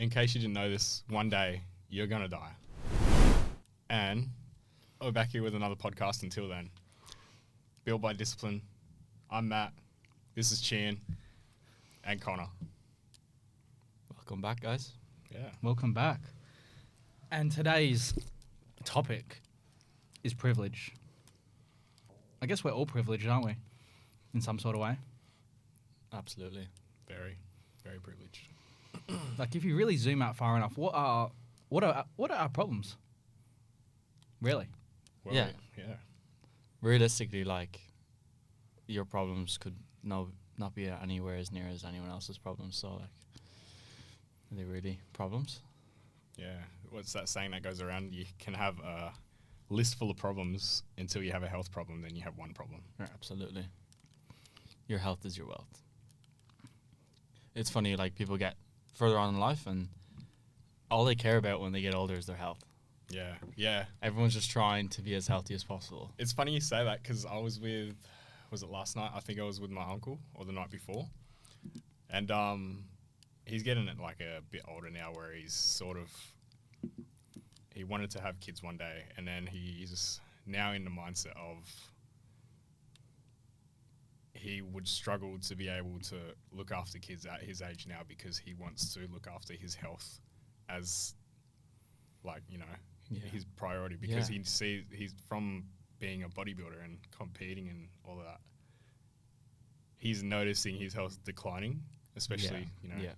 in case you didn't know this, one day you're going to die. And we're back here with another podcast until then. Built by Discipline. I'm Matt. This is Chian and Connor. Welcome back, guys. Yeah. Welcome back. And today's topic is privilege. I guess we're all privileged, aren't we? In some sort of way. Absolutely. Very, very privileged. Like, if you really zoom out far enough, what are our problems? Really? Well, Yeah. Yeah. Realistically, like, your problems could not be anywhere as near as anyone else's problems. So, like, are they really problems? Yeah. What's that saying that goes around? You can have a list full of problems until you have a health problem, then you have one problem. Yeah, absolutely. Your health is your wealth. It's funny, like, people get further on in life and all they care about when they get older is their health. Yeah. Yeah. Everyone's just trying to be as healthy as possible. It's funny you say that because I was with, was it last night? I think I was with my uncle or the night before. And he's getting like a bit older now where he's sort of, he wanted to have kids one day and then he's now in the mindset of he would struggle to be able to look after kids at his age now because he wants to look after his health as, like, you know, his priority because he sees he's from being a bodybuilder and competing and all of that. He's noticing his health declining, especially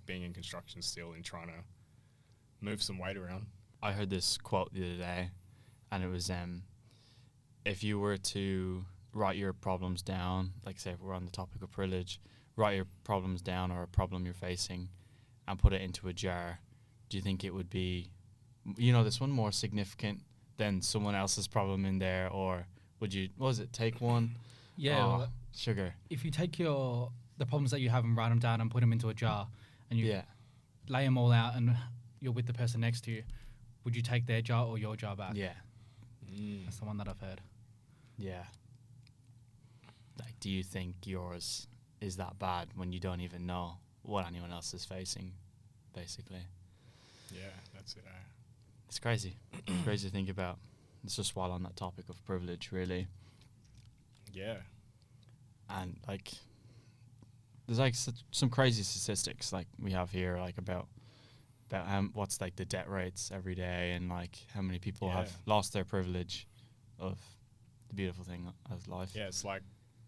being in construction still and trying to move some weight around. I heard this quote the other day, and it was, if you were to write your problems down, like say if we're on the topic of privilege, write your problems down or a problem you're facing and put it into a jar, do you think it would be, you know, this one more significant than someone else's problem in there, or would you, what was it, take one? Yeah. Oh, sugar. If you take the problems that you have and write them down and put them into a jar and you lay them all out and you're with the person next to you, would you take their jar or your jar back? Yeah. That's the one that I've heard. Yeah. Like, do you think yours is that bad when you don't even know what anyone else is facing, basically? Yeah, that's it. It's crazy. It's crazy to think about. It's just while on that topic of privilege, really. Yeah. And, like, there's, like, some crazy statistics, like, we have here, like, about what's, like, the debt rates every day and, like, how many people have lost their privilege of the beautiful thing as life. Yeah, it's like,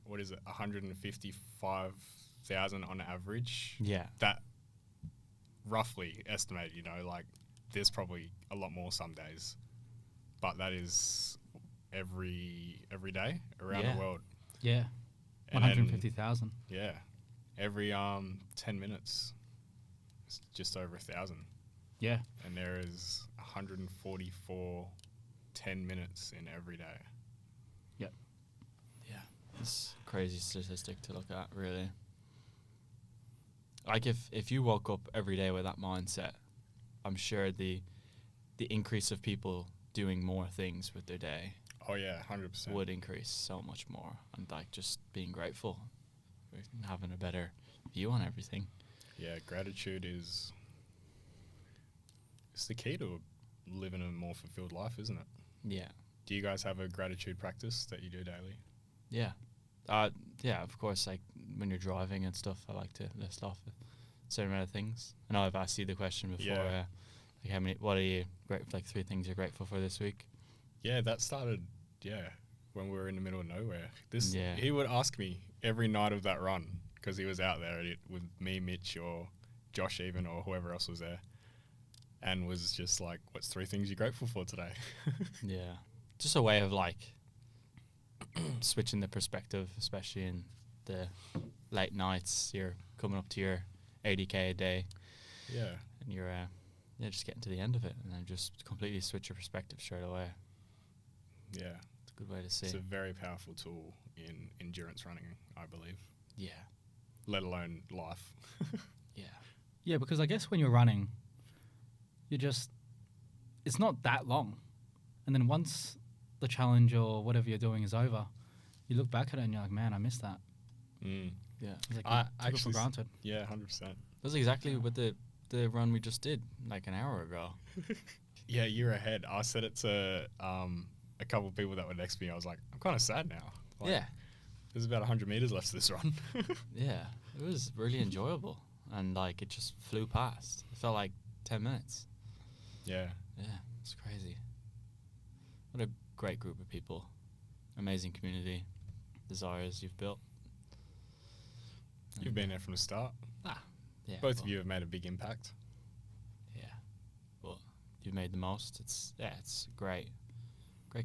what is it, 155,000 on average? Yeah. That roughly estimated, you know, like, there's probably a lot more some days. But that is every day around the world. Yeah. And 150,000. Yeah. Every 10 minutes, it's just over 1,000. Yeah. And there is 144 10 minutes in every day. Yep. Yeah. It's a crazy statistic to look at, really. Like, if you woke up every day with that mindset, I'm sure the increase of people doing more things with their day Oh, yeah, 100%. would increase so much more. And, like, just being grateful for having a better view on everything. Yeah, gratitude is it's the key to living a more fulfilled life, isn't it? Yeah. Do you guys have a gratitude practice that you do daily? Yeah. Yeah, of course, like, when you're driving and stuff, I like to list off a certain amount of things. I know I've asked you the question before. Yeah. Like, what are you grateful, like, 3 things you're grateful for this week? Yeah, that started, when we were in the middle of nowhere. Yeah. He would ask me every night of that run because he was out there with me, Mitch, or Josh even, or whoever else was there, and was just like, what's 3 things you're grateful for today? Yeah. Just a way of, like, switching the perspective, especially in the late nights. You're coming up to your 80K a day. Yeah. And you're just getting to the end of it and then just completely switch your perspective straight away. Yeah. It's a good way to see. It's a very powerful tool in endurance running, I believe. Yeah. Let alone life. Yeah. Yeah, because I guess when you're running, it's not that long. And then once the challenge or whatever you're doing is over, you look back at it and you're like, man, I missed that. Mm. Yeah. It's like I you took it for actually granted. Yeah, 100%. That's exactly with the the run we just did like an hour ago. Yeah, you're ahead. I said it to a couple of people that were next to me. I was like, I'm kind of sad now. Like, Yeah. There's about 100 meters left to this run. Yeah, it was really enjoyable, and like it just flew past. It felt like 10 minutes. Yeah. Yeah, it's crazy. What a great group of people, amazing community, desires you've built. You've been there from the start. Yeah, Both of well, you have made a big impact. Yeah, well, you've made the most. It's great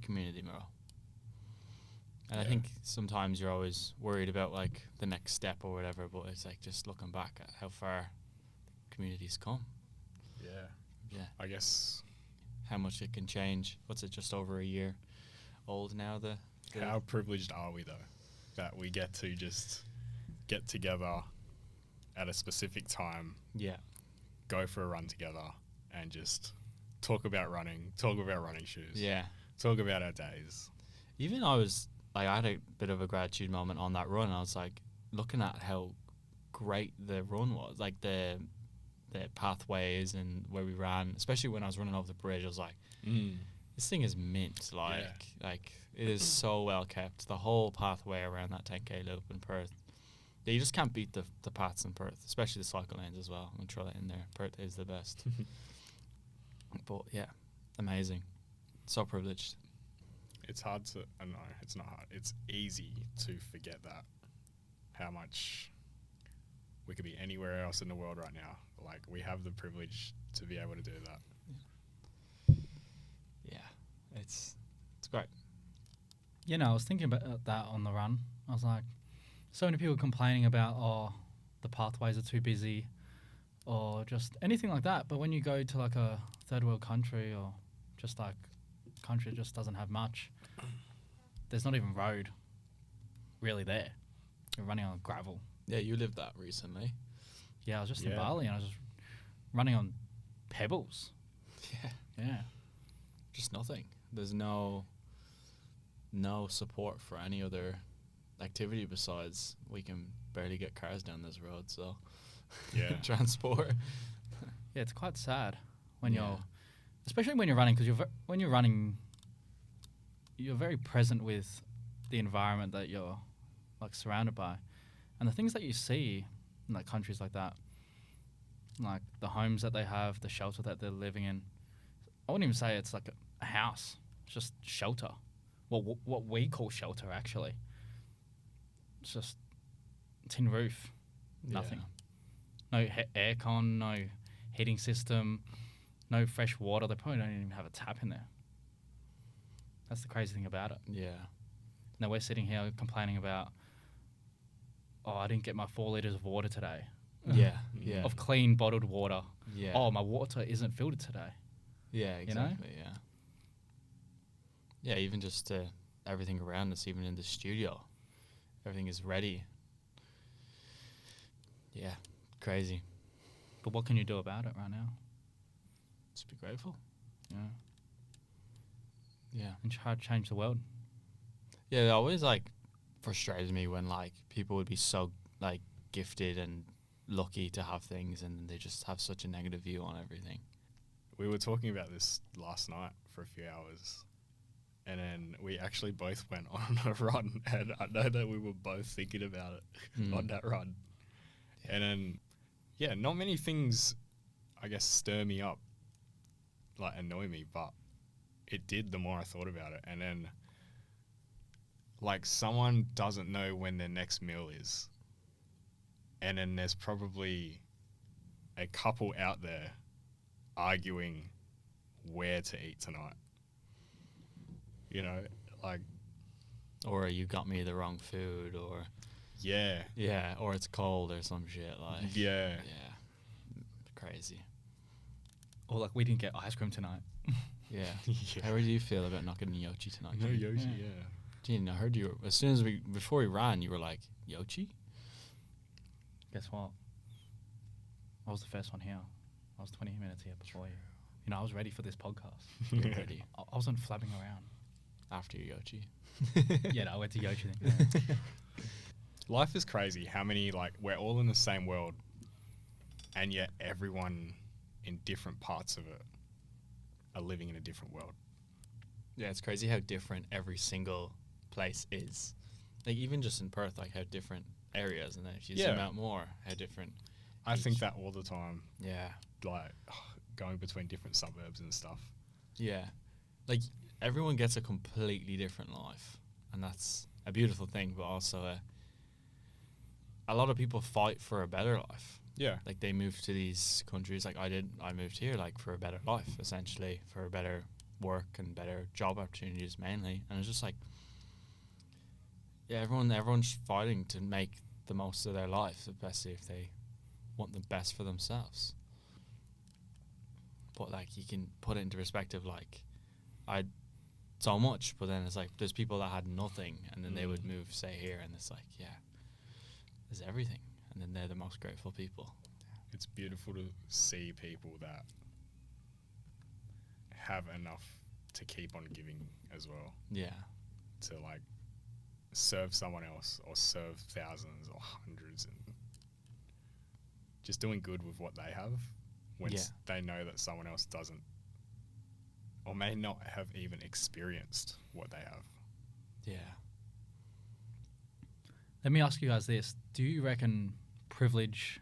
community, Merle. And I Yeah. think sometimes you're always worried about like the next step or whatever, but it's like just looking back at how far the community's come. Yeah. Yeah, I guess how much it can change. What's it, just over a year old now? The how privileged are we though that we get to just get together at a specific time, yeah, go for a run together, and just talk about running shoes, yeah. talk about our days. Even I had a bit of a gratitude moment on that run. I was like looking at how great the run was, like the pathways and where we ran, especially when I was running over the bridge. I was like, this thing is mint. Like it is so well kept. The whole pathway around that 10K loop in Perth. Yeah, you just can't beat the paths in Perth, especially the cycle lanes as well. I'm going to throw that in there. Perth is the best. But yeah, amazing. So privileged. It's hard to, no, it's not hard. It's easy to forget that, how much we could be anywhere else in the world right now. Like, we have the privilege to be able to do that. Yeah, it's great. You know, I was thinking about that on the run. I was like, so many people complaining about, oh, the pathways are too busy or just anything like that. But when you go to like a third world country or just like a country that just doesn't have much, there's not even road really there. You're running on gravel. Yeah, you lived that recently. Yeah, I was just in Yeah. Bali and I was just running on pebbles. Yeah. Yeah. Just nothing. There's no support for any other activity besides we can barely get cars down this road, so Yeah. transport. Yeah, it's quite sad when Yeah. you're, especially when you're running, because when you're running, you're very present with the environment that you're like surrounded by, and the things that you see in like countries like that, like the homes that they have, the shelter that they're living in. I wouldn't even say it's like a house; it's just shelter. Well, what we call shelter actually. It's just tin roof, nothing. No aircon, no heating system, no fresh water. They probably don't even have a tap in there. That's the crazy thing about it. Yeah. Now we're sitting here complaining about, oh, I didn't get my 4 liters of water today. Yeah. Yeah. Of clean bottled water. Yeah. Oh, my water isn't filtered today. Yeah, you know? exactly, yeah. Yeah, even just everything around us, even in the studio. Everything is ready. Yeah, crazy. But what can you do about it right now? Just be grateful. Yeah. Yeah. And try to change the world. Yeah, it always like frustrated me when like people would be so like gifted and lucky to have things and they just have such a negative view on everything. We were talking about this last night for a few hours, and then we actually both went on a run, and I know that we were both thinking about it on that run. Yeah. And then, yeah, not many things, I guess, stir me up, like annoy me, but it did the more I thought about it. And then, like, someone doesn't know when their next meal is, and then there's probably a couple out there arguing where to eat tonight. You know, like, or you got me the wrong food, or yeah, or it's cold or some shit, like yeah, crazy. Or like we didn't get ice cream tonight. Yeah. Yeah. How do you feel about not getting Yochi tonight? No Gene? Yoshi, Yeah. yeah. Gene, I heard you as soon as before we ran, you were like Yochi. Guess what? I was the first one here. I was 20 minutes here before you. You know, I was ready for this podcast. You're ready I wasn't flapping around. after your Yochi. Yeah, no, I went to Yochi then. Yeah. Life is crazy how many, like, we're all in the same world, and yet everyone in different parts of it are living in a different world. Yeah, it's crazy how different every single place is. Like even just in Perth, like how different areas, and then if you zoom out more, how different. I think that all the time. Yeah. Like going between different suburbs and stuff. Yeah. Like everyone gets a completely different life, and that's a beautiful thing, but also a lot of people fight for a better life. Yeah. Like they move to these countries like I did. I moved here like for a better life, essentially, for a better work and better job opportunities mainly. And it's just like, yeah, everyone's fighting to make the most of their life, especially if they want the best for themselves. But like you can put it into perspective, like I so much, but then it's like there's people that had nothing, and then they would move, say, here, and it's like, yeah, there's everything, and then they're the most grateful people. It's beautiful to see people that have enough to keep on giving as well. Yeah. To like serve someone else or serve thousands or hundreds, and just doing good with what they have when they know that someone else doesn't or may not have even experienced what they have. Yeah. Let me ask you guys this. Do you reckon privilege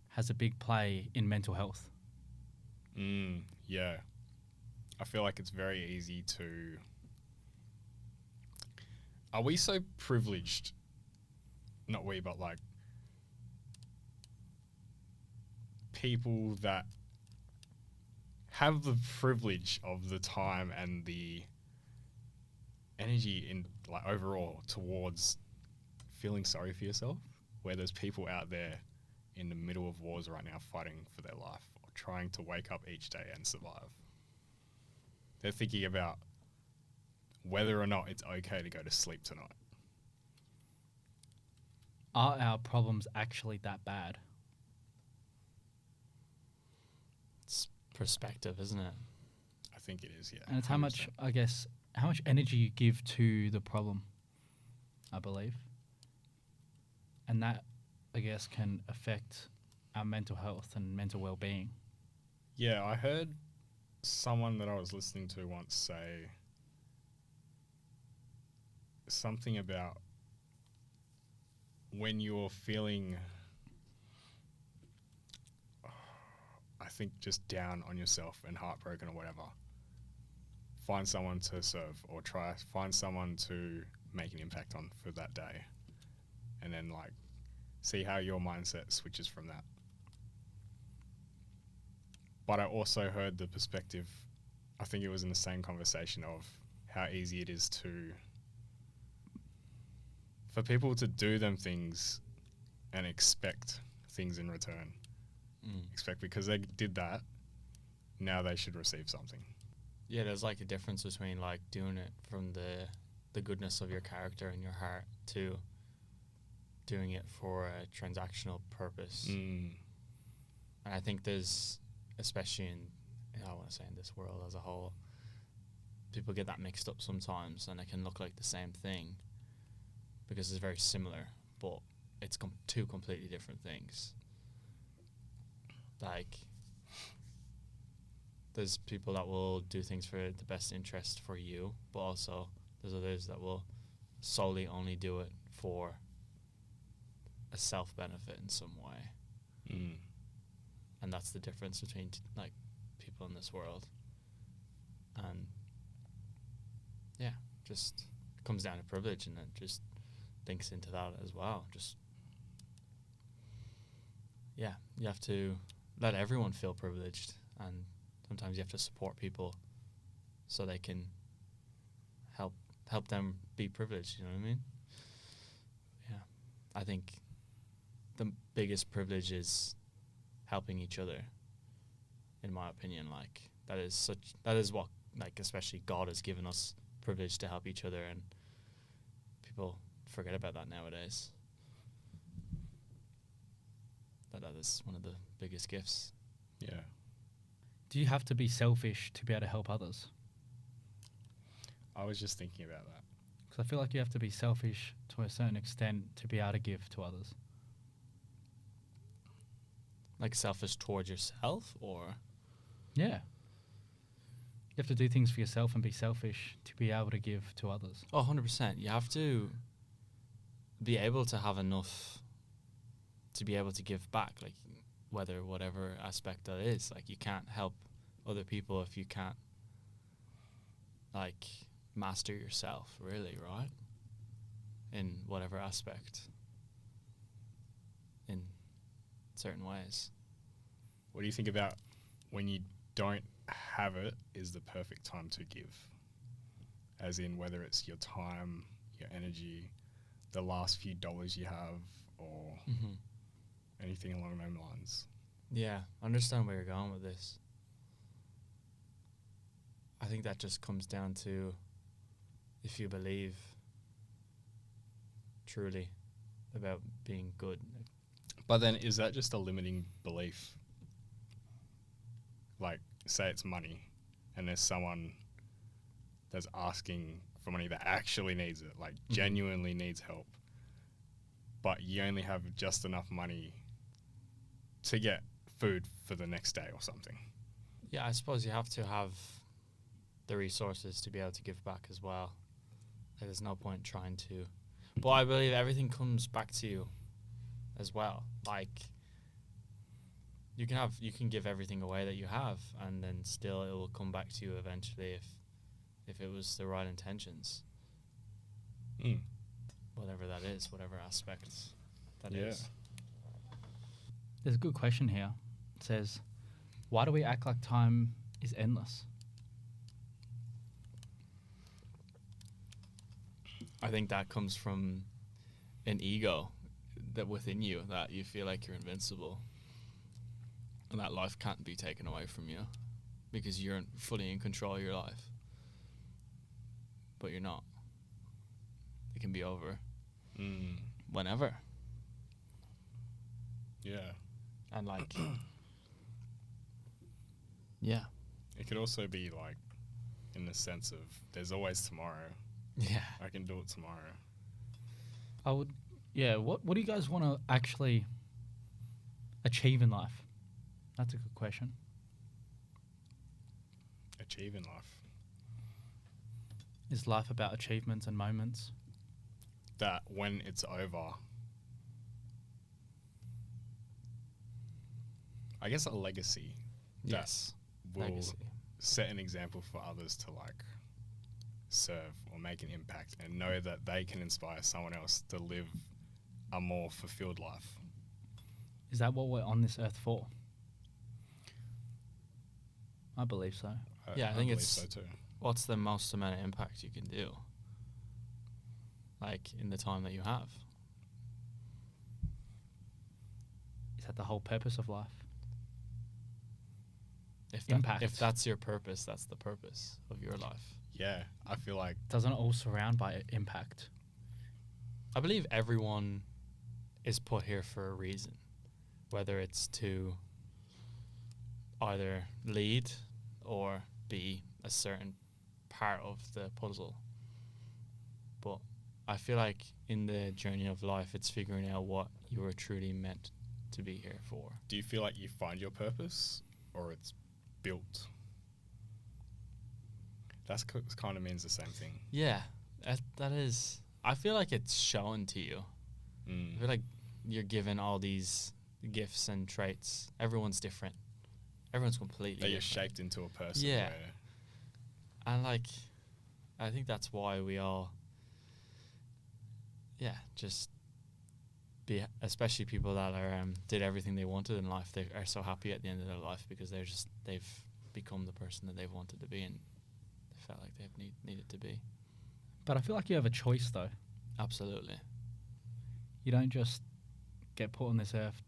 has a big play in mental health? Yeah. I feel like it's very easy to... Are we so privileged? Not we, but like people that have the privilege of the time and the energy in like overall towards feeling sorry for yourself, where there's people out there in the middle of wars right now fighting for their life or trying to wake up each day and survive. They're thinking about whether or not it's okay to go to sleep tonight. Are our problems actually that bad? It's perspective, isn't it? I think it is, yeah. And it's how much, I guess, how much energy you give to the problem, I believe. And that, I guess, can affect our mental health and mental well-being. Yeah, I heard someone that I was listening to once say something about when you're feeling, I think, just down on yourself and heartbroken or whatever, find someone to serve or find someone to make an impact on for that day, and then like see how your mindset switches from that. But I also heard the perspective, I think it was in the same conversation, of how easy it is for people to do them things and expect things in return. Expect because they did that, now they should receive something. Yeah, there's like a difference between like doing it from the goodness of your character and your heart to doing it for a transactional purpose. And I think there's, especially I want to say in this world as a whole, people get that mixed up sometimes, and it can look like the same thing because it's very similar, but it's two completely different things. Like, there's people that will do things for the best interest for you, but also there's others that will solely only do it for a self-benefit in some way. And that's the difference between like people in this world. And yeah, just comes down to privilege, and it just links into that as well. Just yeah, you have to let everyone feel privileged, and sometimes you have to support people so they can help them be privileged, you know what I mean? Yeah. I think the biggest privilege is helping each other, in my opinion. Like that is what, like, especially God has given us privilege to help each other, and people forget about that nowadays. That is one of the biggest gifts. Yeah. Do you have to be selfish to be able to help others? I was just thinking about that. Because I feel like you have to be selfish to a certain extent to be able to give to others. Like selfish towards yourself, or Yeah. You have to do things for yourself and be selfish to be able to give to others. 100%. You have to be able to have enough to be able to give back, like whatever aspect that is. Like you can't help other people if you can't like master yourself, really, right? In whatever aspect, in certain ways. What do you think about when you don't have it is the perfect time to give? As in whether it's your time, your energy, the last few dollars you have, or anything along those lines. Yeah, I understand where you're going with this. I think that just comes down to if you believe truly about being good. But then is that just a limiting belief? Like, say it's money and there's someone that's asking for money that actually needs it, like genuinely needs help, but you only have just enough money to get food for the next day or something. Yeah, I suppose you have to have the resources to be able to give back as well. Like, there's no point trying to. But I believe everything comes back to you as well. Like, you can give everything away that you have, and then still it will come back to you eventually if it was the right intentions. Whatever that is, whatever aspect that is. There's a good question here. It says, why do we act like time is endless? I think that comes from an ego that within you, that you feel like you're invincible and that life can't be taken away from you because you're fully in control of your life. But you're not. It can be over whenever. Yeah. And like, yeah. It could also be like in the sense of there's always tomorrow. Yeah. I can do it tomorrow. I would, yeah. What do you guys want to actually achieve in life? That's a good question. Achieve in life. Is life about achievements and moments? That when it's over, I guess a legacy. Yes. That will Legacy. set an example for others to like serve or make an impact and know that they can inspire someone else to live a more fulfilled life. Is that what we're on this earth for? I believe so. Yeah, I think believe it's so too. what's the most amount of impact you can do, like in the time that you have. Is that the whole purpose of life? If if that's your purpose, that's the purpose of your life. Yeah, I feel like Doesn't it all surround by impact? I believe everyone is put here for a reason, whether it's to either lead or be a certain part of the puzzle. But I feel like in the journey of life, it's figuring out what you were truly meant to be here for. do you feel like you find your purpose or it's built? That's kind of means the same thing. Yeah, that is. I feel like it's shown to you. I feel like you're given all these gifts and traits. Everyone's different. Everyone's completely That you're different. shaped into a person. Yeah. Where And like, I think that's why we all, just be, especially people that are did everything they wanted in life. They are so happy at the end of their life because they've become the person that they've wanted to be and they felt like they've needed to be. But I feel like you have a choice, though. Absolutely. You don't just get put on this earth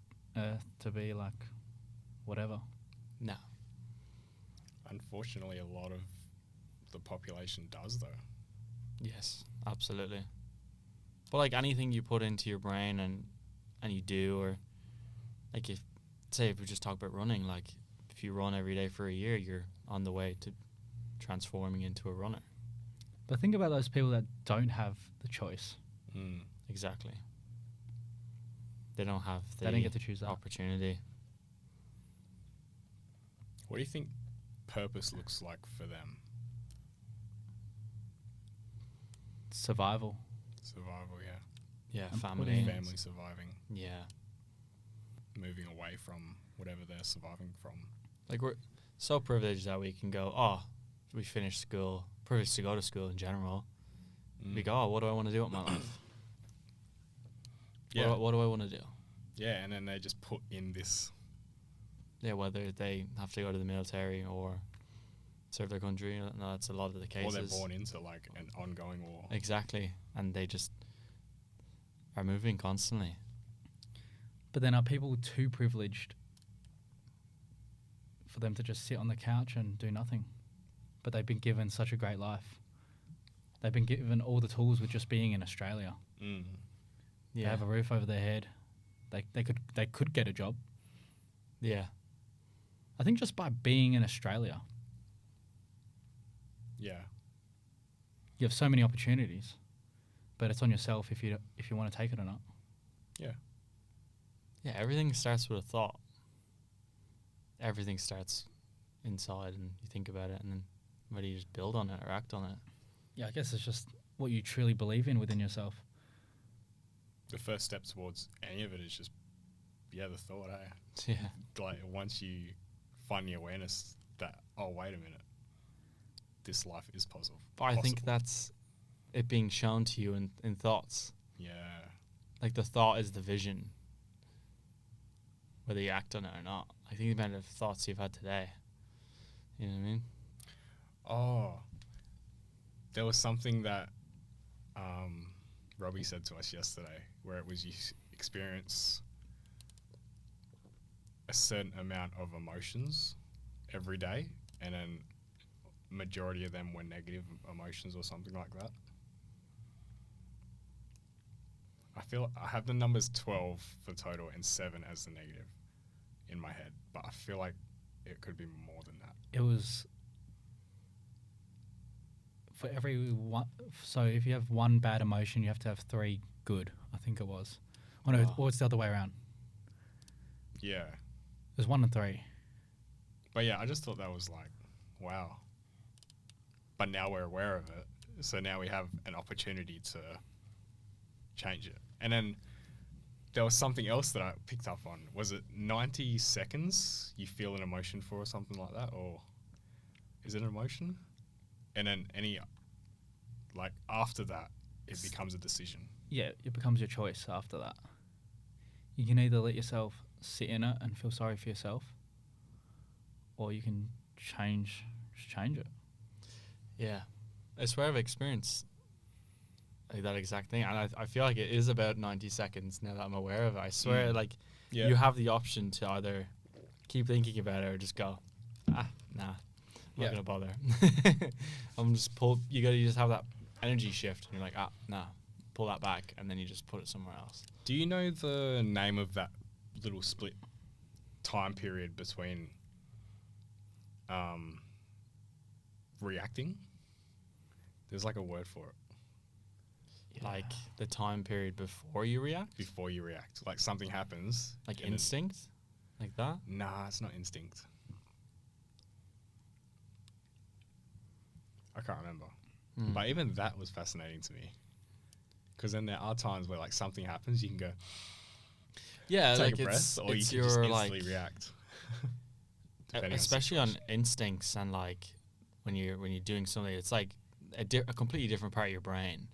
to be like whatever. No. unfortunately a lot of the population does though. Yes, absolutely. But like anything you put into your brain and you do, or like if we just talk about running, like if you run every day for a year, you're on the way to transforming into a runner. But think about those people that don't have the choice. Exactly. They don't have the They don't get to choose that. opportunity. What do you think purpose looks like for them? Survival. Survival, yeah. Yeah, And family. Family surviving, Yeah. moving away from whatever they're surviving from. Like, we're so privileged that we can go, oh, we finished school, privileged to go to school in general. We go, oh, what do I want to do with my life? Yeah. What do I want to do? Yeah, and then they just put in this. Yeah, whether they have to go to the military or serve their country. No, that's a lot of the cases. Or they're born into like an ongoing war. Exactly. And they just are moving constantly. But then are people too privileged for them to just sit on the couch and do nothing? But they've been given such a great life. They've been given all the tools with just being in Australia. Mm. They Yeah. have a roof over their head. They could get a job. Yeah. I think just by being in Australia, Yeah. you have so many opportunities. But it's on yourself if you want to take it or not. Yeah. Yeah, everything starts with a thought. Everything starts inside and you think about it and then whether you just build on it or act on it. Yeah, I guess it's just what you truly believe in within yourself. The first step towards any of it is just, the thought, eh? Yeah. Like, once you find the awareness that, oh, wait a minute, this life is possible. But I think that's it being shown to you in thoughts. Yeah. Like the thought is the vision. Whether you act on it or not. I think the amount of thoughts you've had today. You know what I mean? Oh. There was something that Robbie said to us yesterday where it was you experience a certain amount of emotions every day and then majority of them were negative emotions or something like that. I feel I have the numbers 12 for total and 7 as the negative in my head, but I feel like it could be more than that. It was for every one. So if you have one bad emotion, you have to have 3 good. I think it was. Oh no, or it's the other way around. Yeah. There's 1 and 3. But yeah, I just thought that was like, wow. But now we're aware of it. So now we have an opportunity to change it. And then there was something else that I picked up on. Was it 90 seconds you feel an emotion for or something like that? Or is it an emotion? And then like after that, it becomes a decision. Yeah, it becomes your choice after that. You can either let yourself sit in it and feel sorry for yourself, or you can change it. Yeah. I swear I've experienced like that exact thing. And I feel like it is about 90 seconds now that I'm aware of it. I swear, you have the option to either keep thinking about it or just go, nah, I'm not going to bother. I'm just you just have that energy shift. And you're like, nah, pull that back. And then you just put it somewhere else. Do you know the name of that little split time period between reacting? There's like a word for it. Yeah. Like the time period before you react? Before you react. Like something happens. Like and instinct? Like that? Nah, it's not instinct. I can't remember. But even that was fascinating to me. Because then there are times where like something happens, you can go, yeah, take like a breath, or you it's can just your instantly react. especially on instincts and like when you're doing something, it's like a completely different part of your brain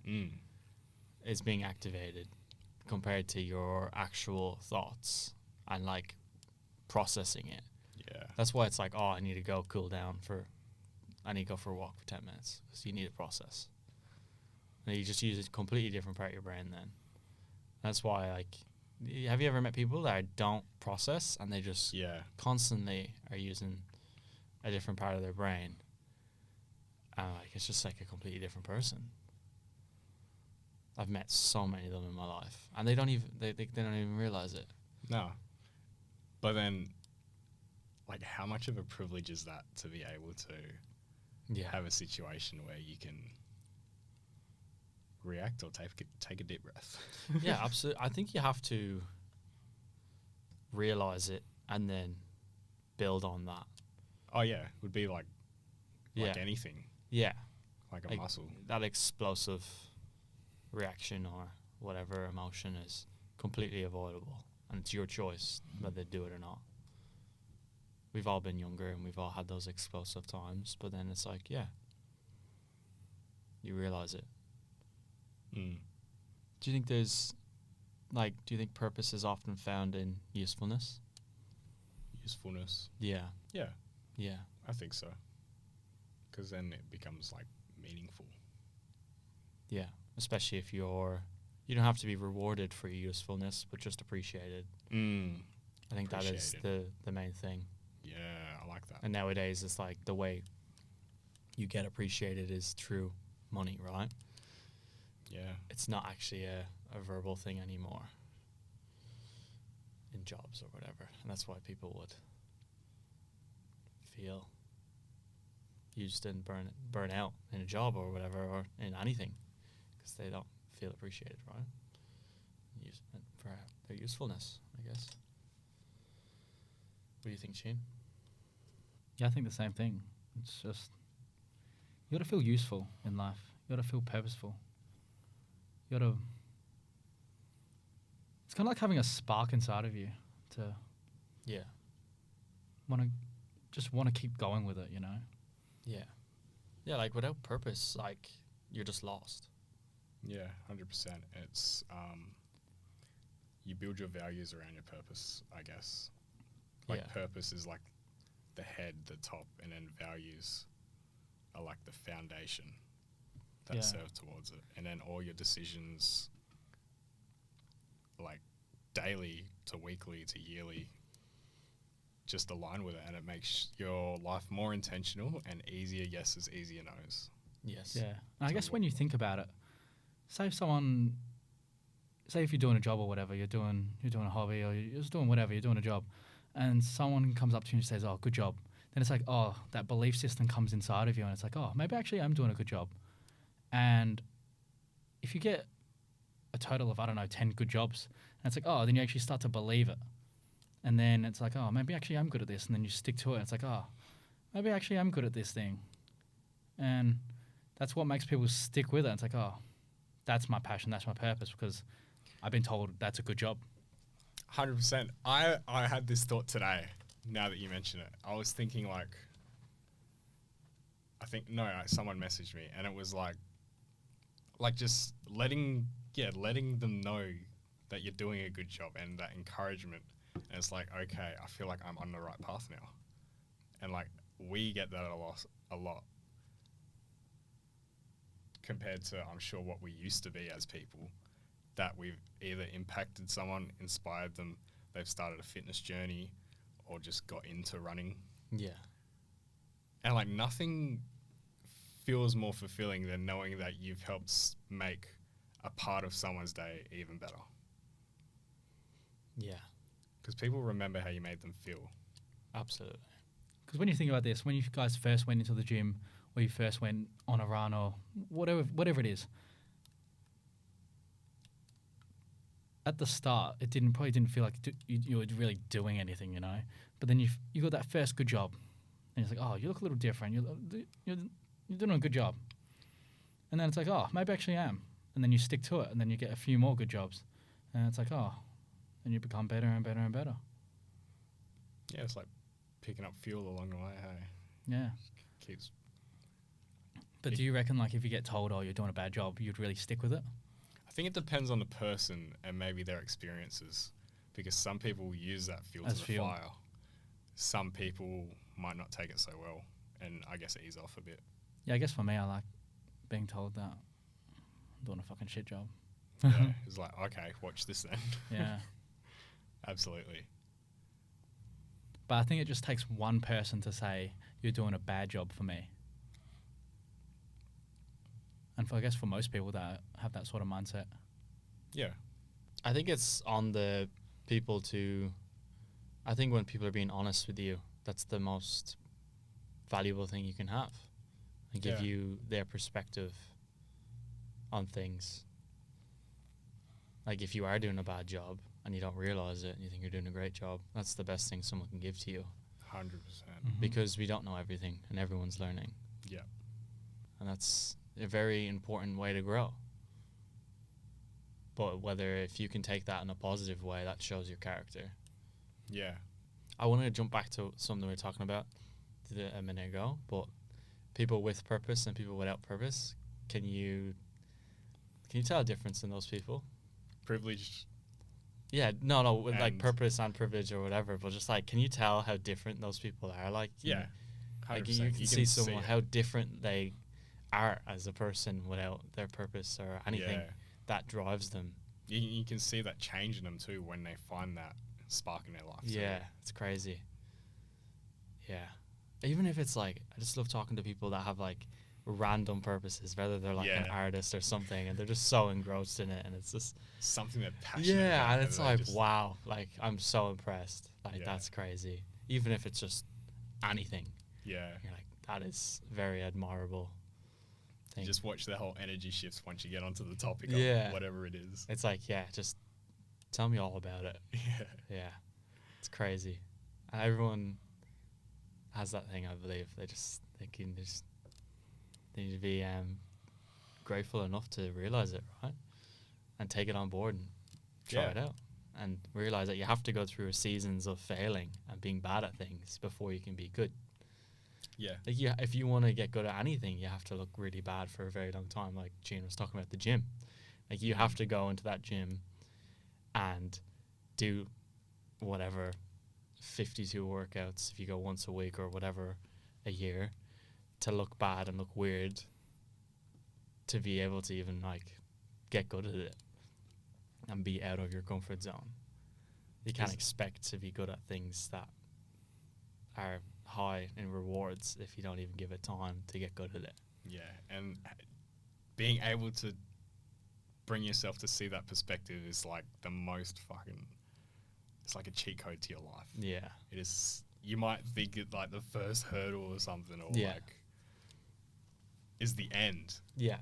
is being activated compared to your actual thoughts and like processing it. Yeah. That's why it's like, oh, I need to go cool down I need to go for a walk for 10 minutes because you need to process. And you just use a completely different part of your brain then. That's why, like, have you ever met people that don't process and they just constantly are using a different part of their brain? And, like, it's just like a completely different person. I've met so many of them in my life. And they don't even realize it. No. But then, like, how much of a privilege is that to be able to have a situation where you can react or take a deep breath? Yeah, absolutely. I think you have to realize it and then build on that. Oh yeah, would be like Yeah. anything, Yeah. like a Like muscle. that explosive reaction or whatever emotion is completely avoidable, and it's your choice whether to do it or not. We've all been younger and we've all had those explosive times, but then it's like, yeah, you realize it. Mm. Do you think do you think purpose is often found in usefulness? Usefulness. Yeah. Yeah, Yeah. I think so. Because then it becomes like meaningful. Yeah. Especially if you don't have to be rewarded for your usefulness, but just appreciated. I think that is the main thing. Yeah, I like that. And nowadays, it's like the way you get appreciated is through money, right? Yeah. It's not actually a verbal thing anymore in jobs or whatever. And that's why people would feel used and burn out in a job or whatever, or in anything, because they don't feel appreciated, right? For their usefulness, I guess. What do you think, Shane? Yeah, I think the same thing. It's just you got to feel useful in life. You got to feel purposeful. You got to. It's kind of like having a spark inside of you to Yeah. want to keep going with it. You know. Yeah. Yeah, like without purpose, like you're just lost. Yeah, 100%. It's you build your values around your purpose, I guess. Like Yeah. purpose is like the head, the top, and then values are like the foundation that Yeah. serve towards it. And then all your decisions, like daily to weekly to yearly, just align with it, and it makes your life more intentional and easier yeses, easier nos. Yes. Yeah. And I So guess when you think about it, say if you're doing a job or whatever, you're doing a hobby or you're just doing whatever, you're doing a job, and someone comes up to you and says, "Oh, good job." Then it's like, oh, that belief system comes inside of you, and it's like, oh, maybe actually I'm doing a good job. And if you get a total of, I don't know, 10 good jobs, and it's like, oh, then you actually start to believe it. And then it's like, oh, maybe actually I'm good at this. And then you stick to it. It's like, oh, maybe actually I'm good at this thing. And that's what makes people stick with it. It's like, oh, that's my passion. That's my purpose, because I've been told that's a good job. 100%. I had this thought today, now that you mention it. I was thinking someone messaged me, and it was like just letting them know that you're doing a good job, and that encouragement. And it's like, okay, I feel like I'm on the right path now. And like we get that a lot compared to, I'm sure, what we used to be as people, that we've either impacted someone, inspired them, they've started a fitness journey, or just got into running. Yeah. And like nothing feels more fulfilling than knowing that you've helped make a part of someone's day even better. Yeah. Because people remember how you made them feel. Absolutely. Because when you think about this, when you guys first went into the gym, or you first went on a run, or whatever it is, at the start, it probably didn't feel like you were really doing anything, you know. But then you got that first good job, and it's like, oh, you look a little different. You're doing a good job. And then it's like, oh, maybe actually I am. And then you stick to it, and then you get a few more good jobs, and it's like, oh, and you become better and better and better. Yeah, it's like picking up fuel along the way. Hey, Yeah. keeps. But do you reckon, like, if you get told, oh, you're doing a bad job, you'd really stick with it? I think it depends on the person and maybe their experiences, because some people use that fuel As to the fuel. fire. Some people might not take it so well, and I guess ease off a bit. Yeah, I guess for me, I like being told that I'm doing a fucking shit job. Yeah, it's like, okay, watch this then. Yeah. Absolutely. But I think it just takes one person to say, you're doing a bad job for me. And I guess for most people that have that sort of mindset. Yeah. I think it's on the people to. I think when people are being honest with you, that's the most valuable thing you can have, and give Yeah. you their perspective on things. Like if you are doing a bad job and you don't realize it and you think you're doing a great job, that's the best thing someone can give to you. 100%. because we don't know everything and everyone's learning. Yeah. And that's a very important way to grow. But whether if you can take that in a positive way, that shows your character. Yeah. I wanted to jump back to something we were talking about a minute ago, but people with purpose and people without purpose. Can you tell a difference in those people? Privileged. Yeah, no, with like And- purpose and privilege or whatever, but just like, can you tell how different those people are? Like, Yeah. 100%. like you can see someone how different they are as a person without their purpose or anything that drives them. You can see that change in them too when they find that spark in their life. Yeah, it's crazy. Yeah. Even if it's like, I just love talking to people that have like random purposes, whether they're like an artist or something, and they're just so engrossed in it, and it's just something they're passionate about. Yeah, and it's like, wow, like I'm so impressed. Like Yeah. that's crazy. Even if it's just anything. Yeah. You're like, that is very admirable. Thing. Just watch the whole energy shifts once you get onto the topic Yeah. of whatever it is. It's like, yeah, just tell me all about it. Yeah. Yeah. It's crazy. And everyone has that thing, I believe. They need to be grateful enough to realize it, right? And take it on board and try it out. And realize that you have to go through seasons of failing and being bad at things before you can be good. Yeah. Like if you want to get good at anything, you have to look really bad for a very long time. Like Gene was talking about the gym. Like you have to go into that gym and do whatever 52 workouts if you go once a week or whatever a year to look bad and look weird to be able to even like get good at it and be out of your comfort zone. You can't expect to be good at things that are high in rewards if you don't even give it time to get good at it. Yeah. And being able to bring yourself to see that perspective is like the most fucking, it's like a cheat code to your life. Yeah. It is, you might think it like the first hurdle or something, or like is the end. Yeah.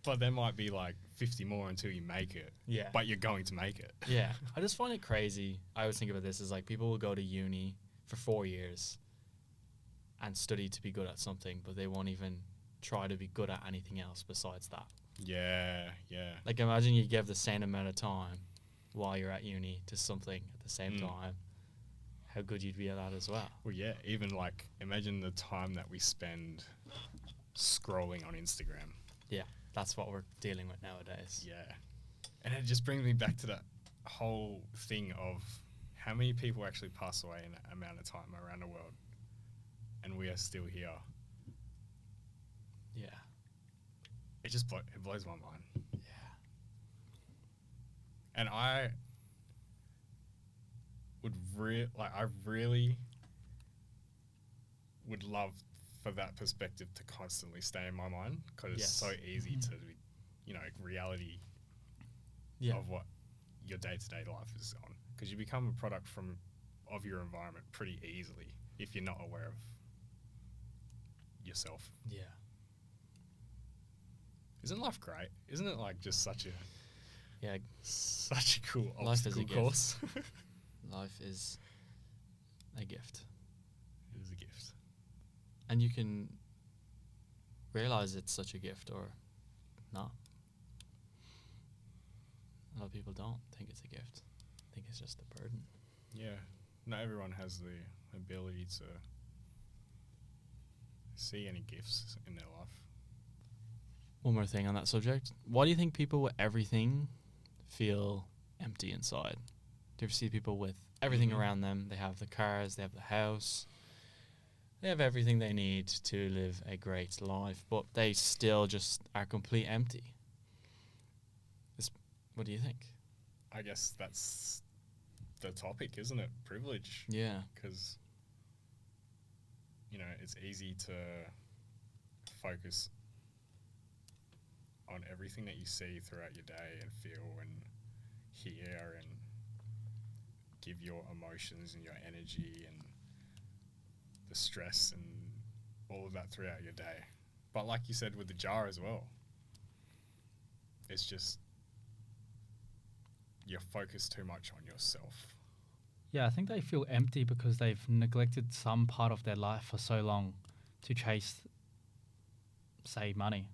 But there might be like 50 more until you make it. Yeah. But you're going to make it. Yeah. I just find it crazy. I always think about this as like people will go to uni for 4 years and study to be good at something, but they won't even try to be good at anything else besides that. Yeah, yeah. Like imagine you give the same amount of time while you're at uni to something at the same time, how good you'd be at that as well. Well, yeah, even like imagine the time that we spend scrolling on Instagram. Yeah, that's what we're dealing with nowadays. Yeah. And it just brings me back to that whole thing of how many people actually pass away in that amount of time around the world, and we are still here. Yeah. It just it blows my mind. Yeah. And I would I really would love for that perspective to constantly stay in my mind, because it's so easy to, reality of what your day-to-day life is on, because you become a product of your environment pretty easily if you're not aware of yourself. Yeah. Isn't life great? Isn't it like just such a cool Life is a obstacle course? Life is a gift. It is a gift. And you can realize it's such a gift or not. A lot of people don't think it's a gift. I think it's just a burden. Yeah. Not everyone has the ability to see any gifts in their life. One more thing on that subject. Why do you think people with everything feel empty inside? Do you ever see people with everything around them? They have the cars, they have the house, they have everything they need to live a great life, but they still just are completely empty. What do you think? I guess that's the topic, isn't it? Privilege. Yeah. Because, it's easy to focus on everything that you see throughout your day and feel and hear and give your emotions and your energy and the stress and all of that throughout your day. But like you said with the jar as well, it's just you're focused too much on yourself. Yeah, I think they feel empty because they've neglected some part of their life for so long to chase, say, money.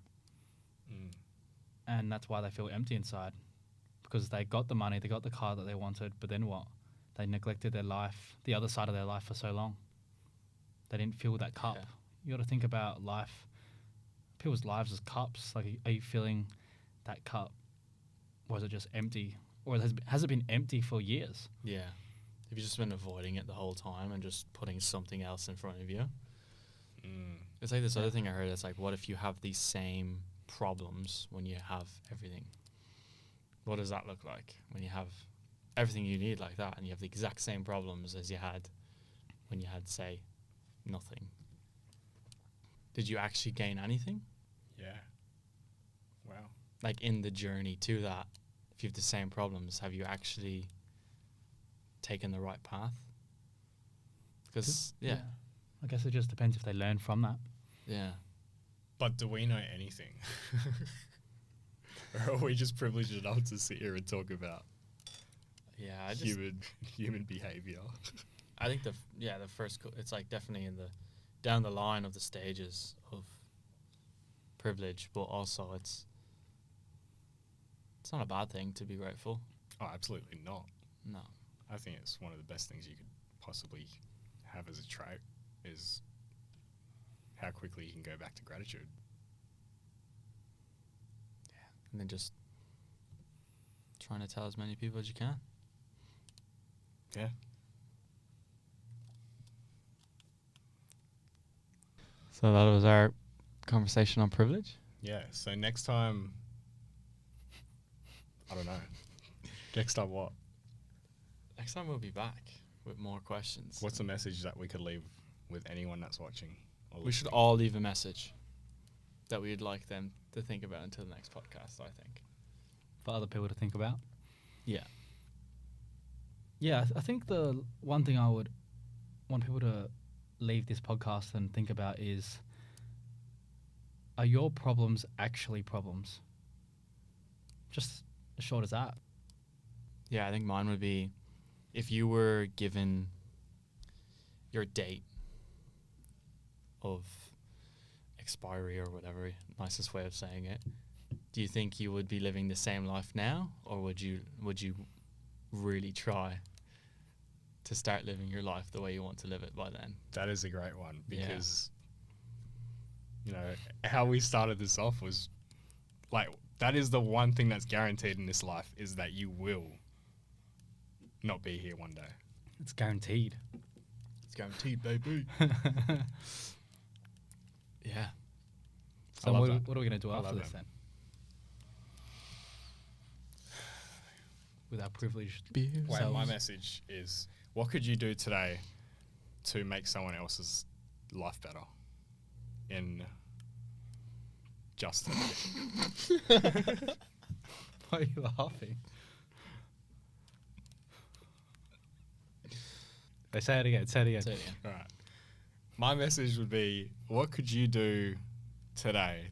And that's why they feel empty inside, because they got the money, they got the car that they wanted, but then what? They neglected their life, the other side of their life, for so long. They didn't fill that cup. Yeah. You got to think about life, people's lives as cups. Like, are you filling that cup, or is it just empty, or has it been empty for years? Yeah. Have you just been avoiding it the whole time and just putting something else in front of you? It's like this other thing I heard. It's like, what if you have these same problems when you have everything? What does that look like when you have everything you need like that and you have the exact same problems as you had when you had, say, nothing? Did you actually gain anything? Yeah. Wow. Like in the journey to that, if you have the same problems, have you actually taken the right path? Because, yeah. I guess it just depends if they learn from that. Yeah. But do we know anything? Or are we just privileged enough to sit here and talk about human behavior? I think the first, it's like definitely in the, down the line of the stages of privilege, but also it's not a bad thing to be grateful. Oh, absolutely not. No. I think it's one of the best things you could possibly have as a trait is how quickly you can go back to gratitude. And then just trying to tell as many people as you can. Yeah. So that was our conversation on privilege. Yeah. So next time, I don't know. Next time what? Next time we'll be back with more questions. What's a message that we could leave with anyone that's watching? We should all leave a message that we'd like them to think about until the next podcast, I think. For other people to think about. Yeah. Yeah, I think the one thing I would want people to leave this podcast and think about is, are your problems actually problems? Just as short as that. Yeah, I think mine would be, if you were given your date of expiry or whatever, nicest way of saying it, do you think you would be living the same life now, or would you really try to start living your life the way you want to live it by then? That is a great one, because you know how we started this off was like, that is the one thing that's guaranteed in this life, is that you will not be here one day. It's guaranteed. It's guaranteed, baby. Yeah. So what are we going to do after this then? With our privileged Well, my message is, what could you do today to make someone else's life better? In just Why are you laughing? Say it again. All right. My message would be, what could you do today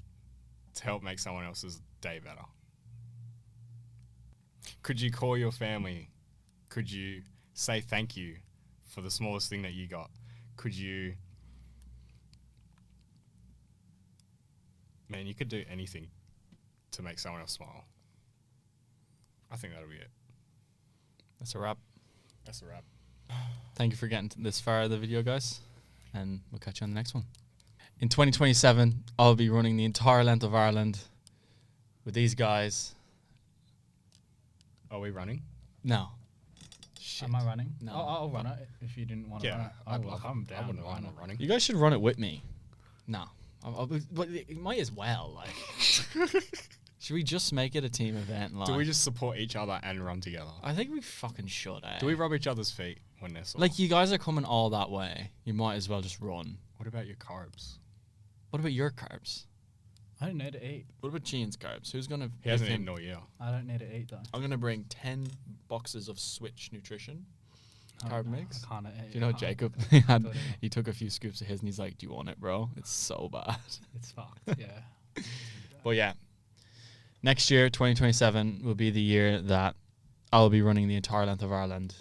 to help make someone else's day better? Could you call your family? Could you say thank you for the smallest thing that you got? Could you... Man, you could do anything to make someone else smile. I think that'll be it. That's a wrap. That's a wrap. Thank you for getting this far of the video, guys, and we'll catch you on the next one. In 2027, I'll be running the entire length of Ireland with these guys. Are we running? No. Shit. Am I running? No. I'll run it if you didn't want to run it. I'm down. I wouldn't mind not running. You guys should run it with me. No. But you might as well. Like, should we just make it a team event? Like, Do we just support each other and run together? I think we fucking should. Do we rub each other's feet when they're sore? Like, you guys are coming all that way. You might as well just run. What about your carbs? What about your carbs? I don't need to eat. What about Gian's carbs? Who's gonna? He hasn't eaten all year. I don't need to eat though. I'm gonna bring 10 boxes of Switch Nutrition carb mix. I can't eat. Do you know Jacob? He took a few scoops of his and he's like, "Do you want it, bro? It's so bad." It's fucked. Yeah. But yeah, next year, 2027, will be the year that I'll be running the entire length of Ireland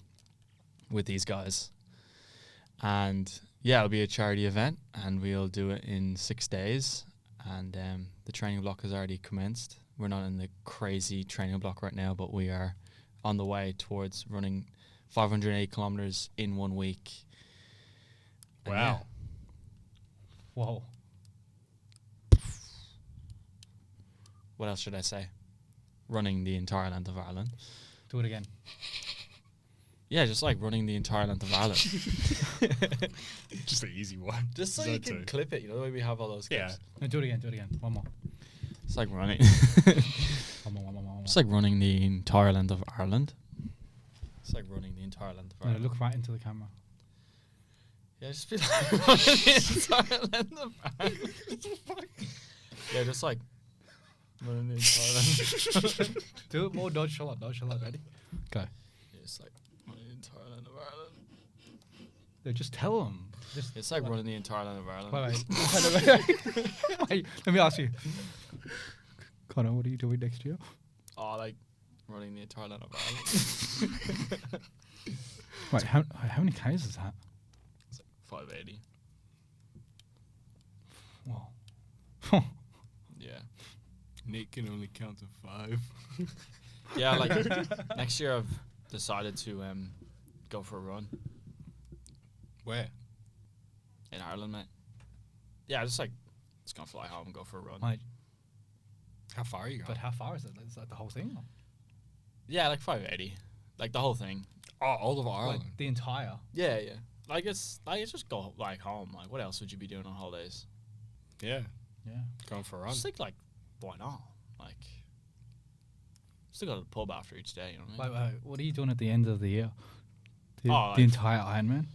with these guys. And yeah, it'll be a charity event, and we'll do it in 6 days. And the training block has already commenced. We're not in the crazy training block right now, but we are on the way towards running 508 kilometers in 1 week. And Wow. Whoa. What else should I say? Running the entire length of Ireland. Do it again. Yeah, just like running the entire length of Ireland. Just an easy one. Just so Is you that can too? clip it, you know, the way we have all those clips. Yeah. No, do it again. Do it again. One more. It's like running. One more. It's like running the entire length of Ireland. It's like running the entire length of No, Ireland. look right into the camera. Yeah, just be like running the entire length of Ireland. Yeah, just like running the entire length. Do it more nonchalant. Ready? Go. Yeah, it's like running the entire length of Ireland. No, just tell them. Just It's like running the entire length of Ireland. Wait. Let me ask you. Connor, what are you doing next year? Oh, like running the entire length of Ireland. Wait, how many Ks is that? It's like 580. Whoa. Yeah. Nick can only count to 5. Yeah, like next year I've decided to go for a run Where? in Ireland, mate. Yeah, just gonna fly home and go for a run. Mate, How far are you going? but how far is it? Is that the whole thing? Yeah, like 580, like the whole thing. Oh, all of Ireland. Like the entire. Yeah, yeah. Like it's just go like home. Like what else would you be doing on holidays? Yeah. Yeah. Going for a run. Just think like why not? Like still go to the pub after each day. You know what I mean? Wait, what are you doing at the end of the year? The, Oh, the like- entire Ironman?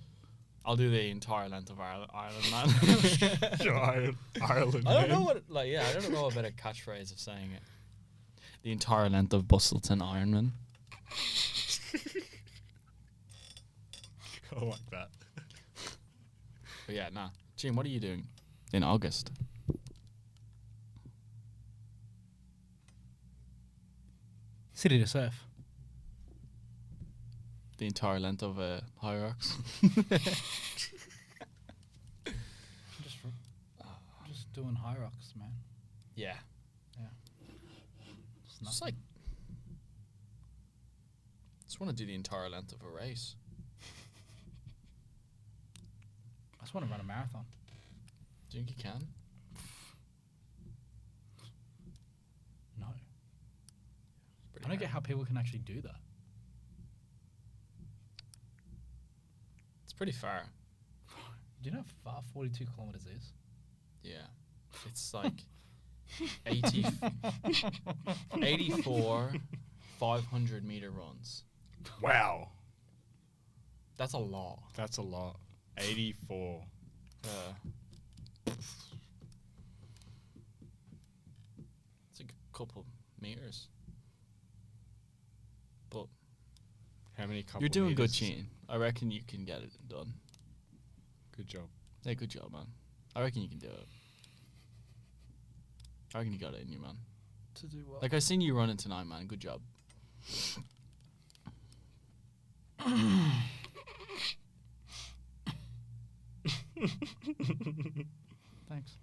I'll do the entire length of Ireland, man. Ireland. I don't know man. what I don't know a better catchphrase of saying it. The entire length of Bustleton Ironman. I like that. But yeah, nah. Gene, what are you doing in August? City to surf. The entire length of High Rocks. Just doing high rocks, man. Yeah. It's Just nothing. like just want to do the entire length of a race. I just want to run a marathon. Do you think you can? No. Pretty I don't get hard. how people can actually do that. It's pretty far. Do you know how far 42 kilometers is? Yeah. It's like 84 500-meter runs. Wow. That's a lot. That's a lot. 84. It's a couple meters. But How many couple you're doing good, meters? Gene. I reckon you can get it done. Good job. Yeah, good job, man. I reckon you can do it. I reckon you got it in you, man. To do what? Like, I seen you running tonight, man. Good job. Thanks.